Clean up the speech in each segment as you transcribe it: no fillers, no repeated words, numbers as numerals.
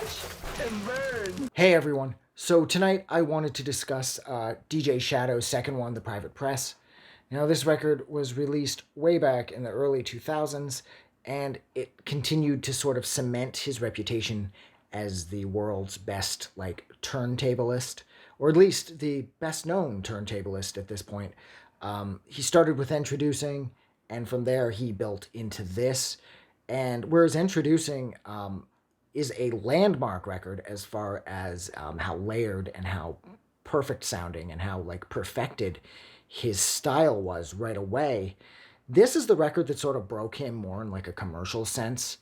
Watch and burn. Hey everyone. So tonight I wanted to discuss DJ Shadow's second one, The Private Press. Now, this record was released way back in the early 2000s, and it continued to sort of cement his reputation as the world's best, like, turntablist, or at least the best known turntablist at this point. He started with Introducing, and from there he built into this. And whereas Introducing is a landmark record as far as how layered and how perfect sounding and how like perfected his style was right away. This is the record that sort of broke him more in like a commercial sense.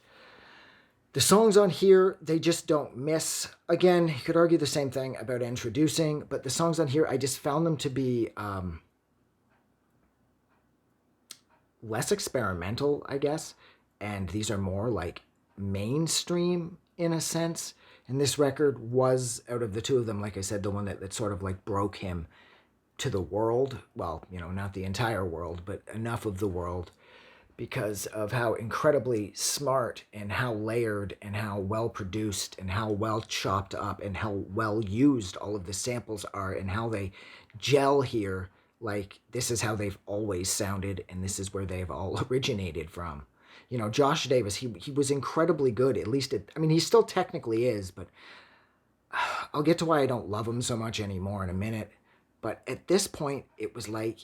The songs on here, they just don't miss. Again, you could argue the same thing about Introducing, but the songs on here, I just found them to be less experimental, I guess. And these are more like mainstream in a sense. And this record was, out of the two of them, like I said, the one that sort of like broke him to the world. Well, you know, not the entire world, but enough of the world because of how incredibly smart and how layered and how well produced and how well chopped up and how well used all of the samples are and how they gel here. Like, this is how they've always sounded and this is where they've all originated from. You know, Josh Davis, he was incredibly good, at least I mean, he still technically is, but I'll get to why I don't love him so much anymore in a minute. But at this point, it was like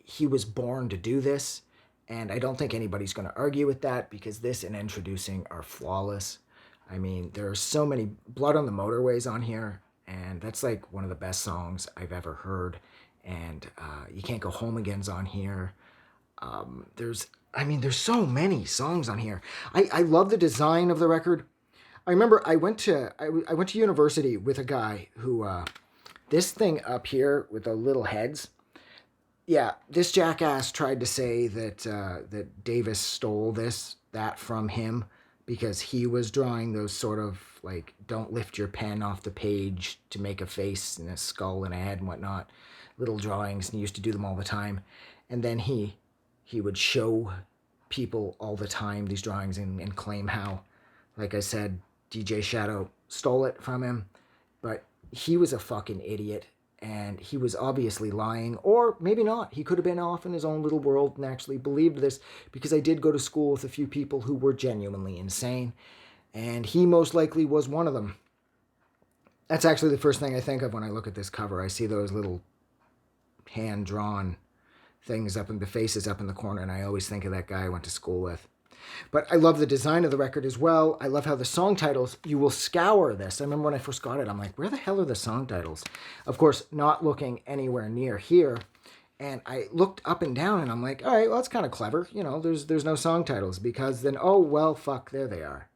he was born to do this, and I don't think anybody's going to argue with that because this and Introducing are flawless. I mean, there are so many Blood on the Motorways on here, and that's like one of the best songs I've ever heard. And You Can't Go Home Again's on here. There's so many songs on here. I love the design of the record. I remember I went to university with a guy who this thing up here with the little heads. Yeah, this jackass tried to say that that Davis stole that from him because he was drawing those sort of like don't lift your pen off the page to make a face and a skull and a head and whatnot, little drawings, and he used to do them all the time. And then he would show people all the time these drawings and claim how, like I said, DJ Shadow stole it from him. But he was a fucking idiot, and he was obviously lying, or maybe not. He could have been off in his own little world and actually believed this, because I did go to school with a few people who were genuinely insane, and he most likely was one of them. That's actually the first thing I think of when I look at this cover. I see those little hand-drawn things up in the faces up in the corner, and I always think of that guy I went to school with. But I love the design of the record as well. I love how the song titles, you will scour this. I remember when I first got it, I'm like, where the hell are the song titles? Of course, not looking anywhere near here. And I looked up and down and I'm like, all right, well, that's kind of clever. You know, there's no song titles, because then, oh, well, fuck, there they are.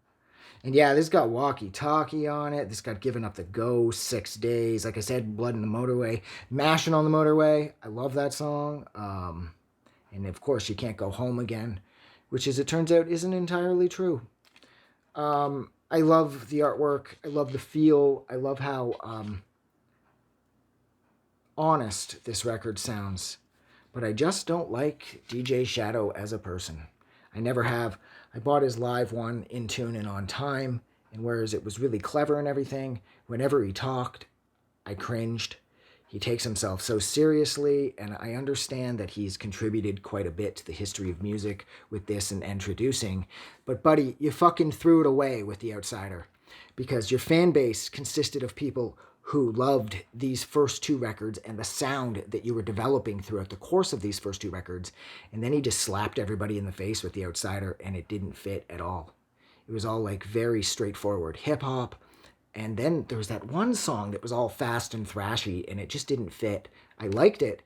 And yeah, this got Walkie Talkie on it. This got Given Up the Ghost, 6 Days. Like I said, Blood in the Motorway, Mashing on the Motorway. I love that song. And of course, You Can't Go Home Again, which, as it turns out, isn't entirely true. I love the artwork. I love the feel. I love how honest this record sounds. But I just don't like DJ Shadow as a person. I never have. I bought his live one in tune and on time, and whereas it was really clever and everything, whenever he talked, I cringed. He takes himself so seriously, and I understand that he's contributed quite a bit to the history of music with this and Introducing, but buddy, you fucking threw it away with The Outsider, because your fan base consisted of people who loved these first two records and the sound that you were developing throughout the course of these first two records, and then he just slapped everybody in the face with The Outsider, and it didn't fit at all. It was all like very straightforward hip-hop, and then there was that one song that was all fast and thrashy, and it just didn't fit. I liked it,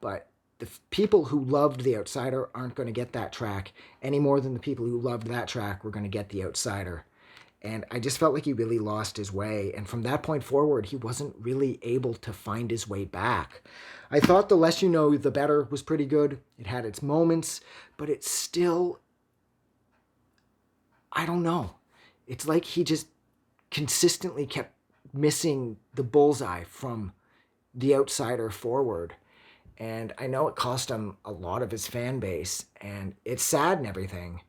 but the people who loved The Outsider aren't going to get that track any more than the people who loved that track were going to get The Outsider. And I just felt like he really lost his way. And from that point forward, he wasn't really able to find his way back. I thought The Less You Know, The Better was pretty good. It had its moments, but it's still, I don't know. It's like he just consistently kept missing the bullseye from The Outsider forward. And I know it cost him a lot of his fan base, and it's sad and everything.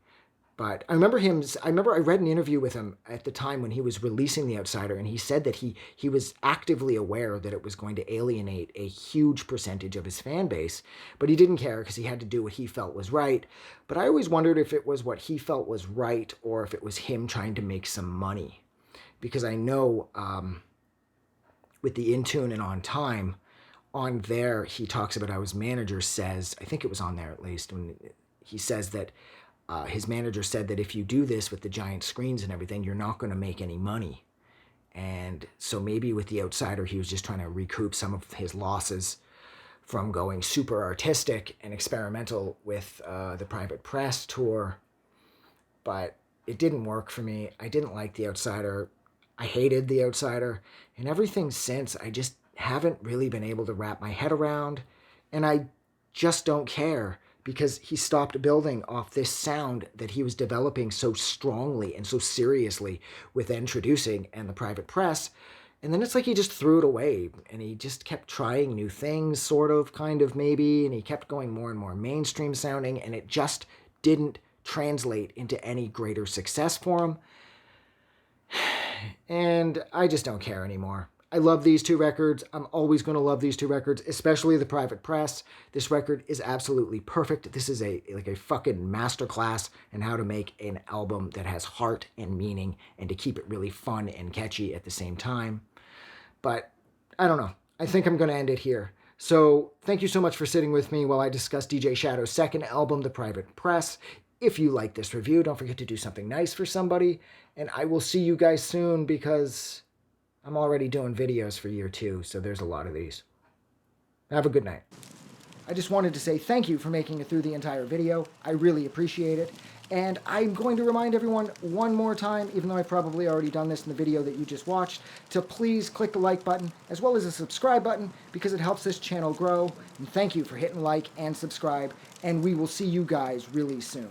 But I remember I read an interview with him at the time when he was releasing The Outsider, and he said that he was actively aware that it was going to alienate a huge percentage of his fan base, but he didn't care because he had to do what he felt was right. But I always wondered if it was what he felt was right or if it was him trying to make some money. Because I know with the In Tune and On Time, on there he talks about how his manager says, I think it was on there at least, when he says that his manager said that if you do this with the giant screens and everything, you're not going to make any money. And so maybe with The Outsider, he was just trying to recoup some of his losses from going super artistic and experimental with the Private Press tour. But it didn't work for me. I didn't like The Outsider. I hated The Outsider. And everything since, I just haven't really been able to wrap my head around. And I just don't care, because he stopped building off this sound that he was developing so strongly and so seriously with Introducing and the Private Press. And then it's like he just threw it away, and he just kept trying new things, sort of, kind of, maybe, and he kept going more and more mainstream sounding, and it just didn't translate into any greater success for him. And I just don't care anymore. I love these two records. I'm always going to love these two records, especially the Private Press. This record is absolutely perfect. This is a fucking masterclass in how to make an album that has heart and meaning and to keep it really fun and catchy at the same time. But I don't know. I think I'm going to end it here. So thank you so much for sitting with me while I discuss DJ Shadow's second album, The Private Press. If you like this review, don't forget to do something nice for somebody. And I will see you guys soon, because I'm already doing videos for year 2, so there's a lot of these. Have a good night. I just wanted to say thank you for making it through the entire video. I really appreciate it. And I'm going to remind everyone one more time, even though I've probably already done this in the video that you just watched, to please click the like button as well as the subscribe button, because it helps this channel grow. And thank you for hitting like and subscribe, and we will see you guys really soon.